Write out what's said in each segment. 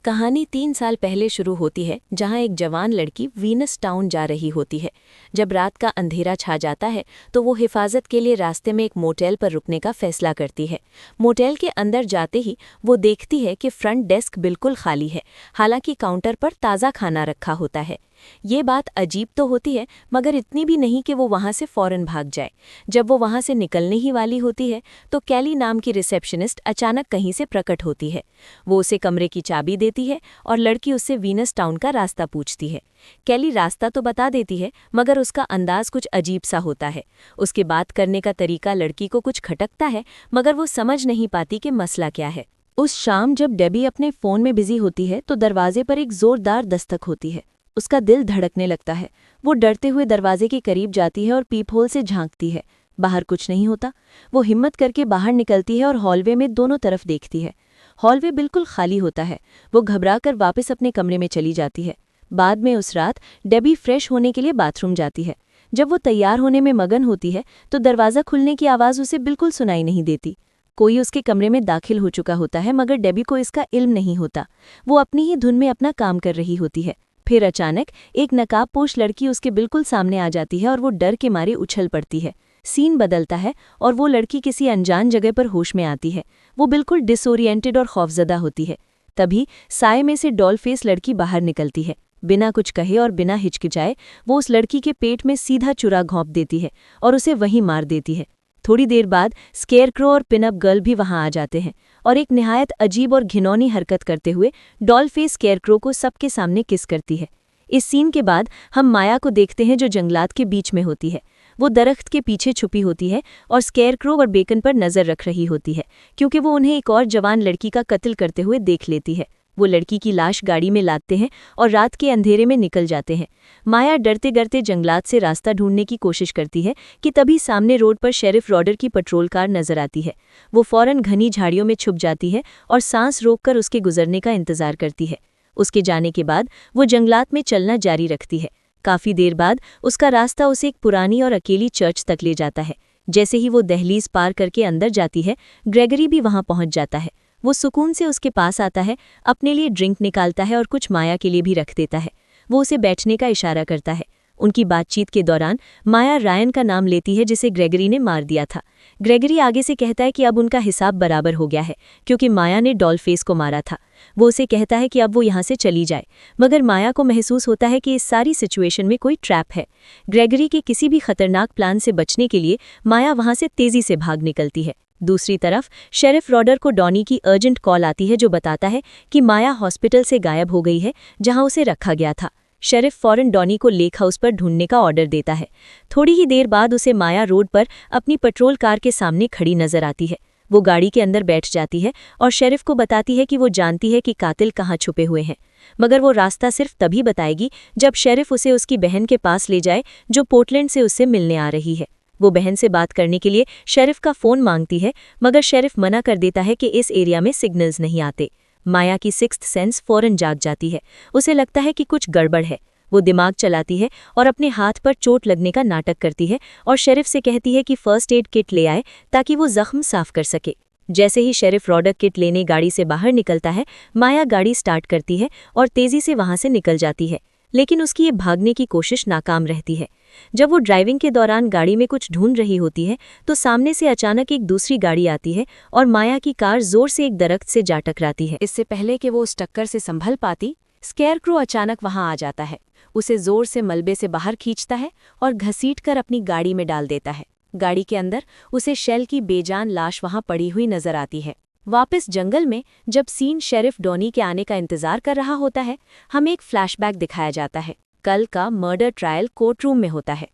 कहानी 3 साल पहले शुरू होती है, जहां एक जवान लड़की वीनस टाउन जा रही होती है। जब रात का अंधेरा छा जाता है तो वो हिफाजत के लिए रास्ते में एक मोटेल पर रुकने का फैसला करती है। मोटेल के अंदर जाते ही वो देखती है कि फ्रंट डेस्क बिल्कुल खाली है, हालांकि काउंटर पर ताज़ा खाना रखा होता है। ये बात अजीब तो होती है, मगर इतनी भी नहीं कि वो वहाँ से फौरन भाग जाए। जब वो वहाँ से निकलने ही वाली होती है तो कैली नाम की रिसेप्शनिस्ट अचानक कहीं से प्रकट होती है। वो उसे कमरे की चाबी देती है और लड़की उससे वीनस टाउन का रास्ता पूछती है। कैली रास्ता तो बता देती है, मगर उसका अंदाज कुछ अजीब सा होता है। उसके बात करने का तरीका लड़की को कुछ खटकता है, मगर वो समझ नहीं पाती कि मसला क्या है। उस शाम जब डेबी अपने फ़ोन में बिजी होती है तो दरवाजे पर एक ज़ोरदार दस्तक होती है। उसका दिल धड़कने लगता है। वो डरते हुए दरवाजे के करीब जाती है और पीपहोल से झांकती है। बाहर कुछ नहीं होता। वो हिम्मत करके बाहर निकलती है और हॉलवे में दोनों तरफ देखती है। हॉलवे बिल्कुल खाली होता है। वो घबराकर वापस अपने कमरे में चली जाती है। बाद में उस रात डेबी फ्रेश होने के लिए बाथरूम जाती है। जब वो तैयार होने में मगन होती है तो दरवाज़ा खुलने की आवाज़ उसे बिल्कुल सुनाई नहीं देती। कोई उसके कमरे में दाखिल हो चुका होता है, मगर डेबी को इसका इल्म नहीं होता। वो अपनी ही धुन में अपना काम कर रही होती है। फिर अचानक एक नकाबपोश लड़की उसके बिल्कुल सामने आ जाती है और वो डर के मारे उछल पड़ती है। सीन बदलता है और वो लड़की किसी अनजान जगह पर होश में आती है। वो बिल्कुल डिसोरिएंटेड और खौफजदा होती है। तभी साए में से डॉल फेस लड़की बाहर निकलती है। बिना कुछ कहे और बिना हिचकिचाए वो उस लड़की के पेट में सीधा चुरा घोंप देती है और उसे वहीं मार देती है। थोड़ी देर बाद स्केयरक्रो और पिनअप गर्ल भी वहां आ जाते हैं और एक निहायत अजीब और घिनौनी हरकत करते हुए डॉल फेस स्केयरक्रो को सबके सामने किस करती है। इस सीन के बाद हम माया को देखते हैं, जो जंगलात के बीच में होती है। वो दरख्त के पीछे छुपी होती है और स्केयरक्रो और बेकन पर नज़र रख रही होती है, क्योंकि वो उन्हें एक और जवान लड़की का कत्ल करते हुए देख लेती है। वो लड़की की लाश गाड़ी में लादते हैं और रात के अंधेरे में निकल जाते हैं। माया डरते डरते जंगलात से रास्ता ढूंढने की कोशिश करती है कि तभी सामने रोड पर शेरिफ रॉडर की पेट्रोल कार नजर आती है। वो फौरन घनी झाड़ियों में छुप जाती है और सांस रोककर उसके गुजरने का इंतजार करती है। उसके जाने के बाद वो जंगलात में चलना जारी रखती है। काफ़ी देर बाद उसका रास्ता उसे एक पुरानी और अकेली चर्च तक ले जाता है। जैसे ही वो दहलीज पार करके अंदर जाती है, ग्रेगरी भी वहां पहुंच जाता है। वो सुकून से उसके पास आता है, अपने लिए ड्रिंक निकालता है और कुछ माया के लिए भी रख देता है। वो उसे बैठने का इशारा करता है। उनकी बातचीत के दौरान माया रायन का नाम लेती है, जिसे ग्रेगरी ने मार दिया था। ग्रेगरी आगे से कहता है कि अब उनका हिसाब बराबर हो गया है, क्योंकि माया ने डॉलफेस को मारा था। वो उसे कहता है कि अब वो यहाँ से चली जाए, मगर माया को महसूस होता है कि इस सारी सिचुएशन में कोई ट्रैप है। ग्रेगरी के किसी भी खतरनाक प्लान से बचने के लिए माया वहाँ से तेजी से भाग निकलती है। दूसरी तरफ शेरिफ रॉडर को डॉनी की अर्जेंट कॉल आती है, जो बताता है कि माया हॉस्पिटल से गायब हो गई है, जहां उसे रखा गया था। शेरिफ फौरन डॉनी को लेक हाउस पर ढूंढने का ऑर्डर देता है। थोड़ी ही देर बाद उसे माया रोड पर अपनी पेट्रोल कार के सामने खड़ी नजर आती है। वो गाड़ी के अंदर बैठ जाती है और शेरिफ को बताती है कि वो जानती है कि कातिल कहाँ छुपे हुए हैं, मगर वो रास्ता सिर्फ तभी बताएगी जब शेरिफ उसे उसकी बहन के पास ले जाए, जो पोर्टलैंड से उससे मिलने आ रही है। वो बहन से बात करने के लिए शेरिफ का फ़ोन मांगती है, मगर शेरिफ मना कर देता है कि इस एरिया में सिग्नल्स नहीं आते। माया की सिक्स्थ सेंस फौरन जाग जाती है। उसे लगता है कि कुछ गड़बड़ है। वो दिमाग चलाती है और अपने हाथ पर चोट लगने का नाटक करती है और शेरिफ से कहती है कि फर्स्ट एड किट ले आए ताकि वो जख्म साफ कर सके। जैसे ही शेरिफ रॉडर किट लेने गाड़ी से बाहर निकलता है, माया गाड़ी स्टार्ट करती है और तेज़ी से वहाँ से निकल जाती है, लेकिन उसकी ये भागने की कोशिश नाकाम रहती है। जब वो ड्राइविंग के दौरान गाड़ी में कुछ ढूंढ रही होती है तो सामने से अचानक एक दूसरी गाड़ी आती है और माया की कार जोर से एक दरख्त से जा टकराती है। इससे पहले कि वो उस टक्कर से संभल पाती, स्केयरक्रो अचानक वहां आ जाता है। उसे जोर से मलबे से बाहर खींचता है और घसीटकर अपनी गाड़ी में डाल देता है। गाड़ी के अंदर उसे शेल की बेजान लाश वहां पड़ी हुई नजर आती है। वापस जंगल में जब सीन शेरिफ डॉनी के आने का इंतजार कर रहा होता है, हमें एक फ्लैशबैक दिखाया जाता है। कल का मर्डर ट्रायल कोर्ट रूम में होता है।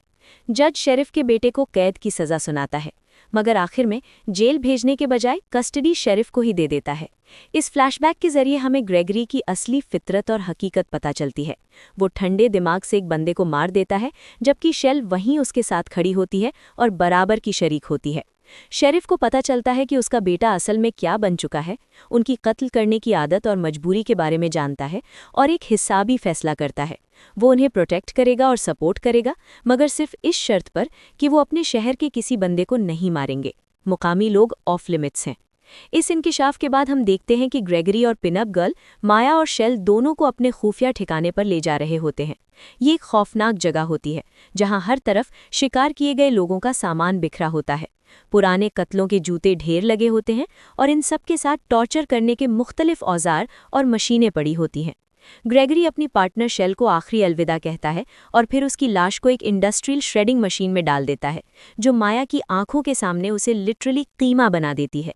जज शेरिफ के बेटे को कैद की सजा सुनाता है, मगर आखिर में जेल भेजने के बजाय कस्टडी शेरिफ को ही दे देता है। इस फ्लैशबैक के जरिए हमें ग्रेगरी की असली फितरत और हकीकत पता चलती है। वो ठंडे दिमाग से एक बंदे को मार देता है, जबकि शेल वहीं उसके साथ खड़ी होती है और बराबर की शरीक होती है। शेरिफ को पता चलता है कि उसका बेटा असल में क्या बन चुका है, उनकी कत्ल करने की आदत और मजबूरी के बारे में जानता है और एक हिसाबी फैसला करता है। वो उन्हें प्रोटेक्ट करेगा और सपोर्ट करेगा, मगर सिर्फ इस शर्त पर कि वो अपने शहर के किसी बंदे को नहीं मारेंगे। मुकामी लोग ऑफ लिमिट्स हैं। इस इंकिशाफ के बाद हम देखते हैं कि ग्रेगरी और पिनअप गर्ल माया और शेल दोनों को अपने खुफिया ठिकाने पर ले जा रहे होते हैं। ये एक खौफनाक जगह होती है जहां हर तरफ शिकार किए गए लोगों का सामान बिखरा होता है। पुराने कत्लों के जूते ढेर लगे होते हैं और इन सब के साथ टॉर्चर करने के मुख्तलिफ औजार और मशीनें पड़ी होती हैं। ग्रेगरी अपनी पार्टनर शेल को आखिरी अलविदा कहता है और फिर उसकी लाश को एक इंडस्ट्रियल श्रेडिंग मशीन में डाल देता है, जो माया की आंखों के सामने उसे लिटरली कीमा बना देती है।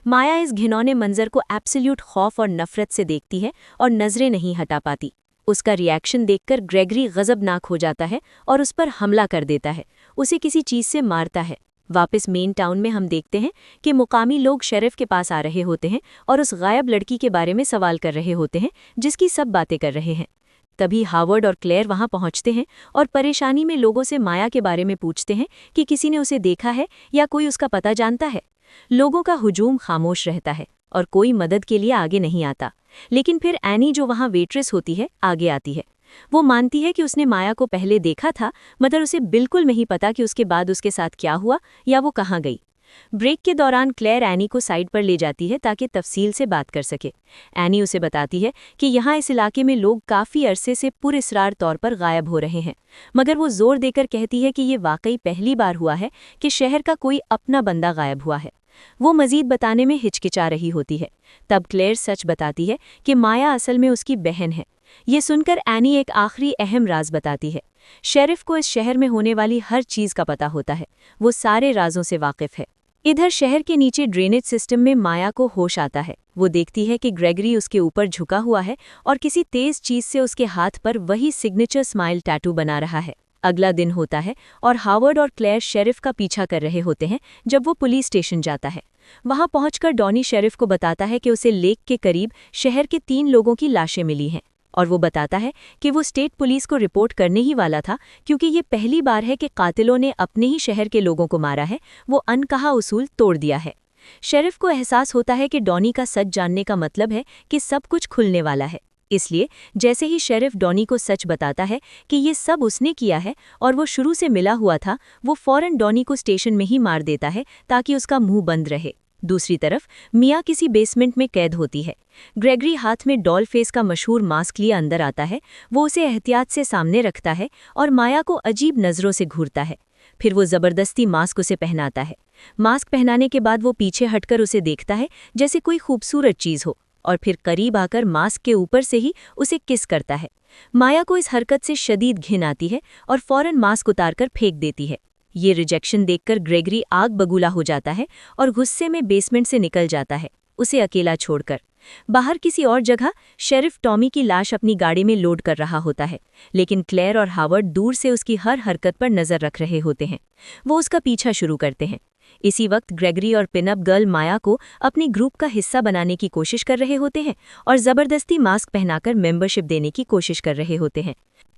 माया इस घिनौने मंजर को एब्सोल्यूट खौफ और नफरत से देखती है और नजरें नहीं हटा पाती। उसका रिएक्शन देखकर ग्रेगरी गजबनाक हो जाता है और उस पर हमला कर देता है, उसे किसी चीज से मारता है। वापस मेन टाउन में हम देखते हैं कि मुकामी लोग शेरिफ के पास आ रहे होते हैं और उस गायब लड़की के बारे में सवाल कर रहे होते हैं जिसकी सब बातें कर रहे हैं। तभी हावर्ड और क्लेयर वहां पहुंचते हैं और परेशानी में लोगों से माया के बारे में पूछते हैं कि किसी ने उसे देखा है या कोई उसका पता जानता है। लोगों का हुजूम खामोश रहता है और कोई मदद के लिए आगे नहीं आता। लेकिन फिर एनी, जो वहां वेट्रेस होती है, आगे आती है। वो मानती है कि उसने माया को पहले देखा था, मगर उसे बिल्कुल नहीं पता कि उसके बाद उसके साथ क्या हुआ या वो कहाँ गई। ब्रेक के दौरान क्लेयर एनी को साइड पर ले जाती है ताकि तफसील से बात कर सके। एनी उसे बताती है कि यहाँ इस इलाके में लोग काफ़ी अरसे से पुरअसरार तौर पर गायब हो रहे हैं, मगर वो जोर देकर कहती है कि ये वाकई पहली बार हुआ है कि शहर का कोई अपना बंदा गायब हुआ है। वो मजीद बताने में हिचकिचा रही होती है। तब क्लेयर सच बताती है कि माया असल में उसकी बहन है। ये सुनकर एनी एक आखिरी अहम राज बताती है। शेरिफ को इस शहर में होने वाली हर चीज़ का पता होता है, वो सारे राजों से वाकिफ है। इधर शहर के नीचे ड्रेनेज सिस्टम में माया को होश आता है। वो देखती है कि ग्रेगरी उसके ऊपर झुका हुआ है और किसी तेज चीज से उसके हाथ पर वही सिग्नेचर स्माइल टैटू बना रहा है। अगला दिन होता है और हावर्ड और क्लेयर शेरिफ का पीछा कर रहे होते हैं जब वो पुलिस स्टेशन जाता है। वहां पहुंचकर डॉनी शेरिफ को बताता है कि उसे लेक के करीब शहर के 3 लोगों की लाशें मिली हैं, और वो बताता है कि वो स्टेट पुलिस को रिपोर्ट करने ही वाला था क्योंकि ये पहली बार है कि कातिलों ने अपने ही शहर के लोगों को मारा है। वो अनकहा उसूल तोड़ दिया है। शेरिफ को एहसास होता है कि डॉनी का सच जानने का मतलब है कि सब कुछ खुलने वाला है। इसलिए जैसे ही शेरिफ डॉनी को सच बताता है कि ये सब उसने किया है और वो शुरू से मिला हुआ था, वो फौरन डॉनी को स्टेशन में ही मार देता है ताकि उसका मुंह बंद रहे। दूसरी तरफ मिया किसी बेसमेंट में कैद होती है। ग्रेगरी हाथ में डॉल फेस का मशहूर मास्क लिए अंदर आता है। वो उसे एहतियात से सामने रखता है और माया को अजीब नज़रों से घूरता है। फिर वो ज़बरदस्ती मास्क उसे पहनाता है। मास्क पहनाने के बाद वो पीछे हटकर उसे देखता है जैसे कोई खूबसूरत चीज़ हो, और फिर करीब आकर मास्क के ऊपर से ही उसे किस करता है। माया को इस हरकत से शदीद घिन आती है और फौरन मास्क उतारकर फेंक देती है। ये रिजेक्शन देखकर ग्रेगरी आग बगूला हो जाता है और गुस्से में बेसमेंट से निकल जाता है, उसे अकेला छोड़कर। बाहर किसी और जगह शेरिफ टॉमी की लाश अपनी गाड़ी में लोड कर रहा होता है, लेकिन क्लेयर और हावर्ड दूर से उसकी हर हरकत पर नजर रख रहे होते हैं। वो उसका पीछा शुरू करते हैं। इसी वक्त ग्रेगरी और पिनअप गर्ल माया को अपनी ग्रुप का हिस्सा बनाने की कोशिश कर रहे होते हैं और ज़बरदस्ती मास्क पहनाकर मेंबरशिप देने की कोशिश कर रहे होते हैं।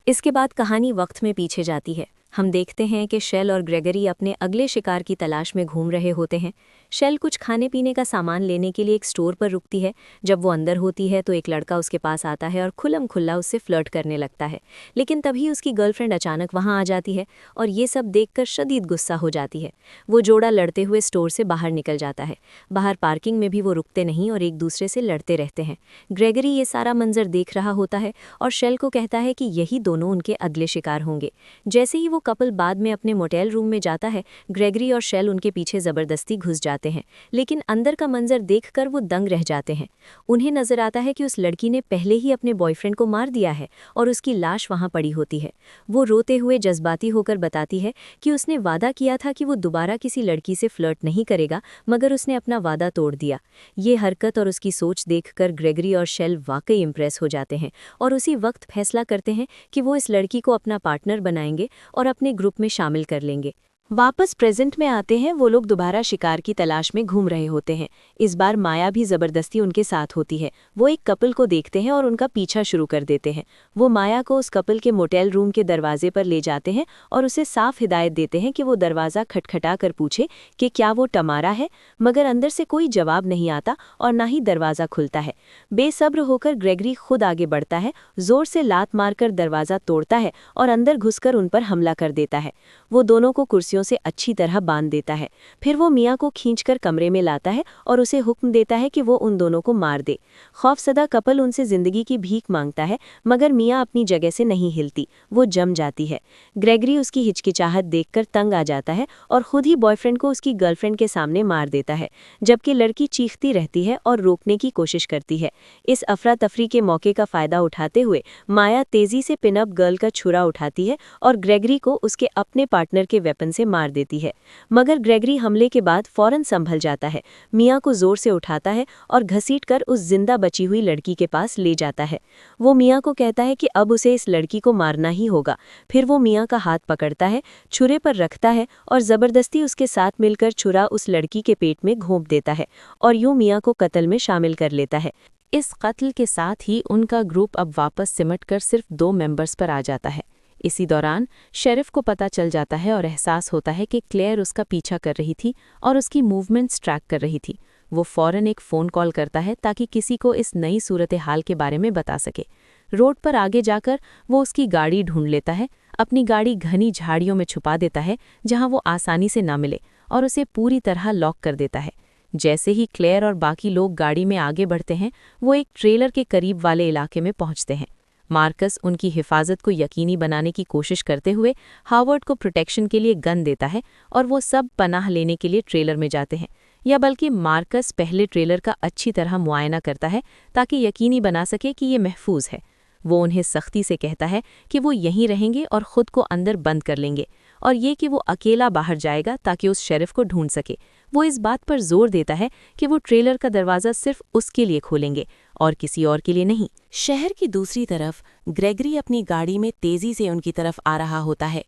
इसके बाद कहानी वक्त में पीछे जाती है। हम देखते हैं कि शेल और ग्रेगरी अपने अगले शिकार की तलाश में घूम रहे होते हैं। शेल कुछ खाने पीने का सामान लेने के लिए एक स्टोर पर रुकती है। जब वो अंदर होती है तो एक लड़का उसके पास आता है और खुल्लम खुल्ला उससे फ्लर्ट करने लगता है, लेकिन तभी उसकी गर्लफ्रेंड अचानक वहां आ जाती है और ये सब देखकर शदीद गुस्सा हो जाती है। वो जोड़ा लड़ते हुए स्टोर से बाहर निकल जाता है। बाहर पार्किंग में भी वो रुकते नहीं और एक दूसरे से लड़ते रहते हैं। ग्रेगरी ये सारा मंजर देख रहा होता है और शेल को कहता है कि यही दोनों उनके अगले शिकार होंगे। जैसे ही वो कपल बाद में अपने मोटेल रूम में जाता है, ग्रेगरी और शेल उनके पीछे जबरदस्ती घुस जाते हैं, लेकिन अंदर का मंजर देखकर वो दंग रह जाते हैं। उन्हें नजर आता है कि उस लड़की ने पहले ही अपने बॉयफ्रेंड को मार दिया है और उसकी लाश वहां पड़ी होती है। वो रोते हुए जज्बाती होकर बताती है कि उसने वादा किया था कि वो दोबारा किसी लड़की से फ्लर्ट नहीं करेगा, मगर उसने अपना वादा तोड़ दिया। ये हरकत और उसकी सोच देखकर ग्रेगरी और शेल वाकई इंप्रेस हो जाते हैं और उसी वक्त फैसला करते हैं कि वो इस लड़की को अपना पार्टनर बनाएंगे और अपने ग्रुप में शामिल कर लेंगे। वापस प्रेजेंट में आते हैं। वो लोग दोबारा शिकार की तलाश में घूम रहे होते हैं। इस बार माया भी जबरदस्ती उनके साथ होती है। वो एक कपल को देखते हैं और उनका पीछा शुरू कर देते हैं। वो माया को उस कपल के मोटेल रूम के दरवाजे पर ले जाते हैं और उसे साफ हिदायत देते हैं कि वो दरवाज़ा खटखटा कर पूछे कि क्या वो टमारा है, मगर अंदर से कोई जवाब नहीं आता और ना ही दरवाज़ा खुलता है। बेसब्र होकर ग्रेगरी खुद आगे बढ़ता है, जोर से लात मारकर दरवाज़ा तोड़ता है और अंदर घुसकर उन पर हमला कर देता है। वो दोनों को कुर्सी रस्सियों से अच्छी तरह बांध देता है। फिर वो मियाँ को खींचकर कमरे में लाता है और उसे हुक्म देता है कि वो उन दोनों को मार दे। खौफसदा कपल उनसे जिंदगी की भीख मांगता है, मगर मियाँ अपनी जगह से नहीं हिलती, वो जम जाती है। ग्रेगरी उसकी हिचकिचाहट देखकर तंग आ जाता है और खुद ही बॉयफ्रेंड को उसकी गर्लफ्रेंड के सामने मार देता है, जबकि लड़की चीखती रहती है और रोकने की कोशिश करती है। इस अफरा तफरी के मौके का फायदा उठाते हुए माया तेजी से पिनअप गर्ल का छुरा उठाती है और ग्रेगरी को उसके अपने पार्टनर के वेपन से मार देती है। मगर ग्रेगरी हमले के बाद फौरन संभल जाता है, मियाँ को जोर से उठाता है और घसीटकर उस जिंदा बची हुई लड़की के पास ले जाता है। वो मियाँ को कहता है कि अब उसे इस लड़की को मारना ही होगा। फिर वो मियाँ का हाथ पकड़ता है, छुरे पर रखता है और जबरदस्ती उसके साथ मिलकर छुरा उस लड़की के पेट में घोंप देता है और यूं मियाँ को कत्ल में शामिल कर लेता है। इस कत्ल के साथ ही उनका ग्रुप अब वापस सिमटकर सिर्फ 2 मेंबर्स पर आ जाता है। इसी दौरान शेरिफ को पता चल जाता है और एहसास होता है कि क्लेयर उसका पीछा कर रही थी और उसकी मूवमेंट्स ट्रैक कर रही थी। वो फौरन एक फ़ोन कॉल करता है ताकि किसी को इस नई सूरत हाल के बारे में बता सके। रोड पर आगे जाकर वो उसकी गाड़ी ढूंढ लेता है, अपनी गाड़ी घनी झाड़ियों में छुपा देता है जहां वो आसानी से ना मिले, और उसे पूरी तरह लॉक कर देता है। जैसे ही क्लेयर और बाकी लोग गाड़ी में आगे बढ़ते हैं, वो एक ट्रेलर के करीब वाले इलाके में पहुंचते हैं। मार्कस उनकी हिफाजत को यकीनी बनाने की कोशिश करते हुए हावर्ड को प्रोटेक्शन के लिए गन देता है और वो सब पनाह लेने के लिए ट्रेलर में जाते हैं, या बल्कि मार्कस पहले ट्रेलर का अच्छी तरह मुआयना करता है ताकि यकीनी बना सके कि ये महफूज है। वो उन्हें सख्ती से कहता है कि वो यहीं रहेंगे और खुद को अंदर बंद कर लेंगे, और ये कि वो अकेला बाहर जाएगा ताकि उस शेरिफ को ढूंढ सके। वो इस बात पर जोर देता है कि वो ट्रेलर का दरवाज़ा सिर्फ उसके लिए खोलेंगे और किसी और के लिए नहीं। शहर की दूसरी तरफ ग्रेगरी अपनी गाड़ी में तेजी से उनकी तरफ आ रहा होता है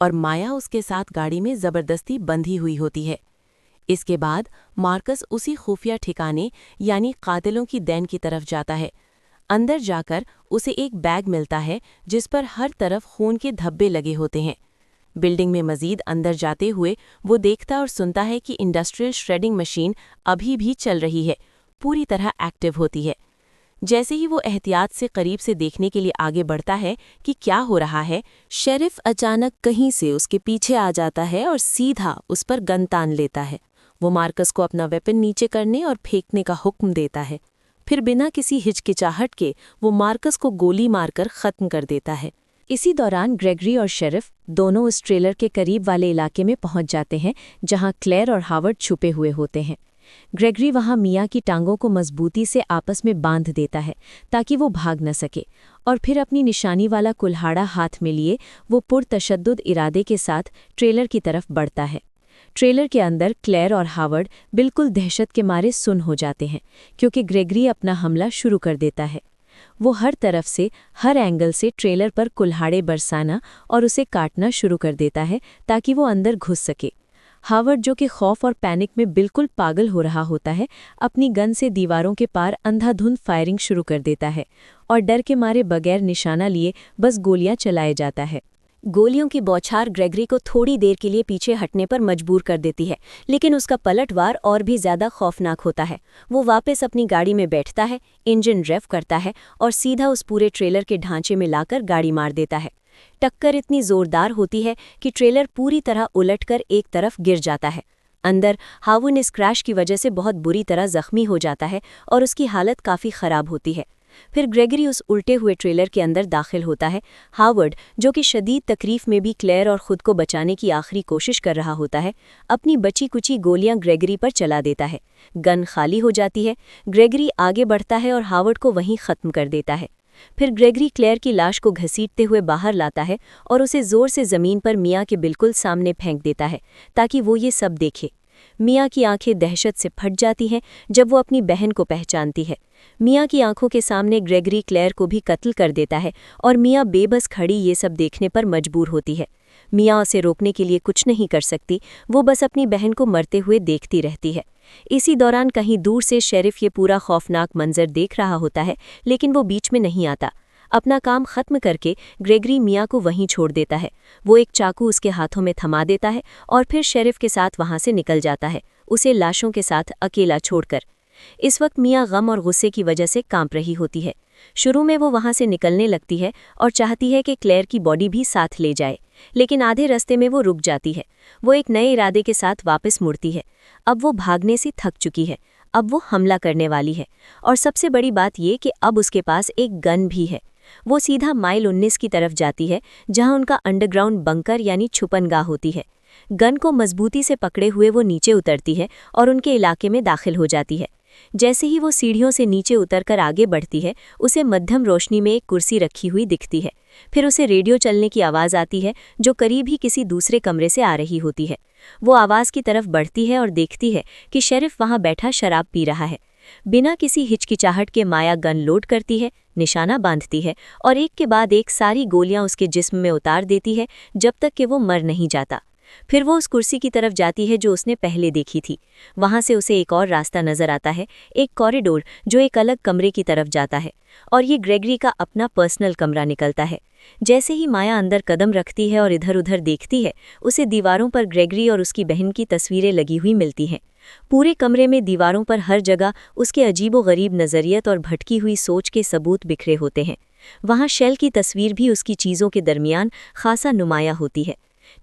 और माया उसके साथ गाड़ी में जबरदस्ती बंधी हुई होती है। इसके बाद मार्कस उसी खुफिया ठिकाने यानी कातिलों की दैन की तरफ जाता है। अंदर जाकर उसे एक बैग मिलता है जिस पर हर तरफ खून के धब्बे लगे होते हैं। बिल्डिंग में मजीद अंदर जाते हुए वो देखता और सुनता है कि इंडस्ट्रियल श्रेडिंग मशीन अभी भी चल रही है, पूरी तरह एक्टिव होती है। जैसे ही वो एहतियात से करीब से देखने के लिए आगे बढ़ता है कि क्या हो रहा है, शेरिफ अचानक कहीं से उसके पीछे आ जाता है और सीधा उस पर गन तान लेता है। वो मार्कस को अपना वेपन नीचे करने और फेंकने का हुक्म देता है। फिर बिना किसी हिचकिचाहट के वो मार्कस को गोली मारकर ख़त्म कर देता है। इसी दौरान ग्रेगरी और शेरिफ दोनों उस ट्रेलर के करीब वाले इलाके में पहुंच जाते हैं जहां क्लेयर और हावर्ड छुपे हुए होते हैं। ग्रेगरी वहां मियाँ की टांगों को मजबूती से आपस में बांध देता है ताकि वो भाग न सके, और फिर अपनी निशानी वाला कुल्हाड़ा हाथ में लिए वो पुरतशद्दुद इरादे के साथ ट्रेलर की तरफ बढ़ता है। ट्रेलर के अंदर क्लेयर और हावर्ड बिल्कुल दहशत के मारे सुन्न हो जाते हैं, क्योंकि ग्रेगरी अपना हमला शुरू कर देता है। वो हर तरफ से, हर एंगल से ट्रेलर पर कुल्हाड़े बरसाना और उसे काटना शुरू कर देता है ताकि वो अंदर घुस सके। हावर्ड, जो कि खौफ और पैनिक में बिल्कुल पागल हो रहा होता है, अपनी गन से दीवारों के पार अंधाधुंध फायरिंग शुरू कर देता है और डर के मारे बगैर निशाना लिए बस गोलियां चलाए जाता है। गोलियों की बौछार ग्रेगरी को थोड़ी देर के लिए पीछे हटने पर मजबूर कर देती है, लेकिन उसका पलटवार और भी ज्यादा खौफनाक होता है। वो वापस अपनी गाड़ी में बैठता है, इंजन रेव करता है और सीधा उस पूरे ट्रेलर के ढांचे में लाकर गाड़ी मार देता है। टक्कर इतनी जोरदार होती है कि ट्रेलर पूरी तरह उलटकर एक तरफ गिर जाता है। अंदर हावर्ड इस क्रैश की वजह से बहुत बुरी तरह जख्मी हो जाता है और उसकी हालत काफ़ी ख़राब होती है। फिर ग्रेगरी उस उल्टे हुए ट्रेलर के अंदर दाखिल होता है। हावर्ड, जो कि शदीद तकलीफ में भी क्लेयर और खुद को बचाने की आखिरी कोशिश कर रहा होता है, अपनी बची कुची गोलियां ग्रेगरी पर चला देता है। गन खाली हो जाती है। ग्रेगरी आगे बढ़ता है और हावर्ड को वहीं ख़त्म कर देता है। फिर ग्रेगरी क्लेयर की लाश को घसीटते हुए बाहर लाता है और उसे ज़ोर से ज़मीन पर मियाँ के बिल्कुल सामने फेंक देता है ताकि वो ये सब देखे। मियाँ की आंखें दहशत से फट जाती हैं जब वो अपनी बहन को पहचानती है। मियाँ की आंखों के सामने ग्रेगरी क्लेयर को भी कत्ल कर देता है और मियाँ बेबस खड़ी ये सब देखने पर मजबूर होती है। मियाँ उसे रोकने के लिए कुछ नहीं कर सकती, वो बस अपनी बहन को मरते हुए देखती रहती है। इसी दौरान कहीं दूर से शेरिफ ये पूरा खौफनाक मंजर देख रहा होता है, लेकिन वो बीच में नहीं आता। अपना काम खत्म करके ग्रेगरी मियाँ को वहीं छोड़ देता है। वो एक चाकू उसके हाथों में थमा देता है और फिर शेरिफ के साथ वहां से निकल जाता है, उसे लाशों के साथ अकेला छोड़कर। इस वक्त मिया गम और गुस्से की वजह से कांप रही होती है। शुरू में वो वहां से निकलने लगती है और चाहती है कि क्लेयर की बॉडी भी साथ ले जाए, लेकिन आधे रास्ते में वो रुक जाती है। वो एक नए इरादे के साथ वापस मुड़ती है। अब वो भागने से थक चुकी है, अब वो हमला करने वाली है। और सबसे बड़ी बात ये कि अब उसके पास एक गन भी है। वो सीधा माइल 19 की तरफ जाती है, जहां उनका अंडरग्राउंड बंकर यानी छुपनगाह होती है। गन को मजबूती से पकड़े हुए वो नीचे उतरती है और उनके इलाके में दाखिल हो जाती है। जैसे ही वो सीढ़ियों से नीचे उतरकर आगे बढ़ती है, उसे मध्यम रोशनी में एक कुर्सी रखी हुई दिखती है। फिर उसे रेडियो चलने की आवाज़ आती है, जो करीब ही किसी दूसरे कमरे से आ रही होती है। वो आवाज़ की तरफ बढ़ती है और देखती है कि शेरिफ वहाँ बैठा शराब पी रहा है। बिना किसी हिचकिचाहट के माया गन लोड करती है, निशाना बांधती है और एक के बाद एक सारी गोलियां उसके जिस्म में उतार देती है, जब तक कि वो मर नहीं जाता। फिर वो उस कुर्सी की तरफ जाती है जो उसने पहले देखी थी। वहां से उसे एक और रास्ता नजर आता है, एक कॉरिडोर जो एक अलग कमरे की तरफ जाता है, और ये ग्रेगरी का अपना पर्सनल कमरा निकलता है। जैसे ही माया अंदर कदम रखती है और इधर उधर देखती है, उसे दीवारों पर ग्रेगरी और उसकी बहन की तस्वीरें लगी हुई मिलती हैं। पूरे कमरे में दीवारों पर हर जगह उसके अजीबोगरीब नज़रियत और भटकी हुई सोच के सबूत बिखरे होते हैं। वहाँ शेल की तस्वीर भी उसकी चीज़ों के दरमियान खासा नुमाया होती है।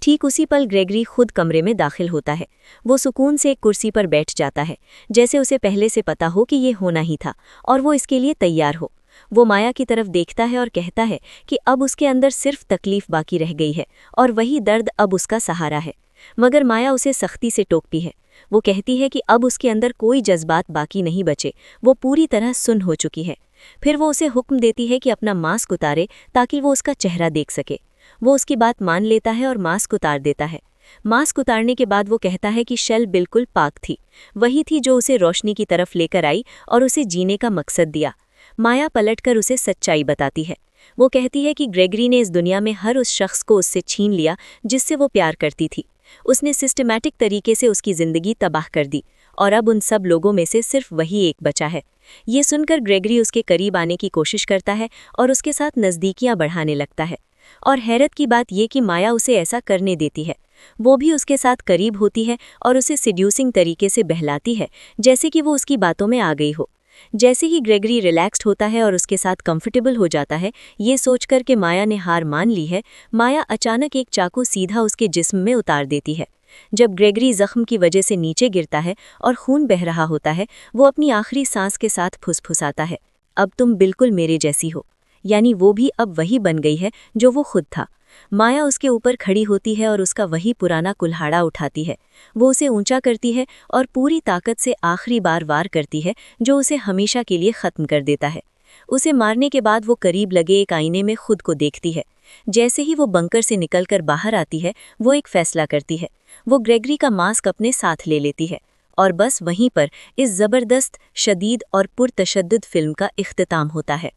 ठीक उसी पल ग्रेगरी खुद कमरे में दाखिल होता है। वो सुकून से एक कुर्सी पर बैठ जाता है, जैसे उसे पहले से पता हो कि ये होना ही था और वो इसके लिए तैयार हो। वो माया की तरफ देखता है और कहता है कि अब उसके अंदर सिर्फ तकलीफ बाकी रह गई है और वही दर्द अब उसका सहारा है। मगर माया उसे सख्ती से टोकती है। वो कहती है कि अब उसके अंदर कोई जज्बात बाकी नहीं बचे, वो पूरी तरह सुन्न हो चुकी है। फिर वो उसे हुक्म देती है कि अपना मास्क उतारे ताकि वो उसका चेहरा देख सके। वो उसकी बात मान लेता है और मास्क उतार देता है। मास्क उतारने के बाद वो कहता है कि शेल बिल्कुल पाक थी, वही थी जो उसे रोशनी की तरफ लेकर आई और उसे जीने का मकसद दिया। माया पलटकर उसे सच्चाई बताती है। वो कहती है कि ग्रेगरी ने इस दुनिया में हर उस शख्स को उससे छीन लिया जिससे वो प्यार करती थी। उसने सिस्टमैटिक तरीके से उसकी ज़िंदगी तबाह कर दी और अब उन सब लोगों में से सिर्फ वही एक बचा है। ये सुनकर ग्रेगरी उसके करीब आने की कोशिश करता है और उसके साथ नज़दीकियां बढ़ाने लगता है। और हैरत की बात यह कि माया उसे ऐसा करने देती है। वो भी उसके साथ करीब होती है और उसे सिड्यूसिंग तरीके से बहलाती है, जैसे कि वो उसकी बातों में आ गई हो। जैसे ही ग्रेगरी रिलैक्स्ड होता है और उसके साथ कंफर्टेबल हो जाता है, ये सोचकर कि माया ने हार मान ली है, माया अचानक एक चाकू सीधा उसके जिस्म में उतार देती है। जब ग्रेगरी जख्म की वजह से नीचे गिरता है और खून बह रहा होता है, वो अपनी आखिरी सांस के साथ फुसफुसाता है, अब तुम बिल्कुल मेरे जैसी हो। यानी वो भी अब वही बन गई है जो वो खुद था। माया उसके ऊपर खड़ी होती है और उसका वही पुराना कुल्हाड़ा उठाती है। वो उसे ऊंचा करती है और पूरी ताकत से आखिरी बार वार करती है, जो उसे हमेशा के लिए ख़त्म कर देता है। उसे मारने के बाद वो करीब लगे एक आईने में खुद को देखती है। जैसे ही वो बंकर से निकलकर बाहर आती है, वो एक फैसला करती है। वो ग्रेगरी का मास्क अपने साथ ले लेती है और बस वहीं पर इस ज़बरदस्त, शदीद और पुरतशद्दुद फिल्म का इख्तिताम होता है।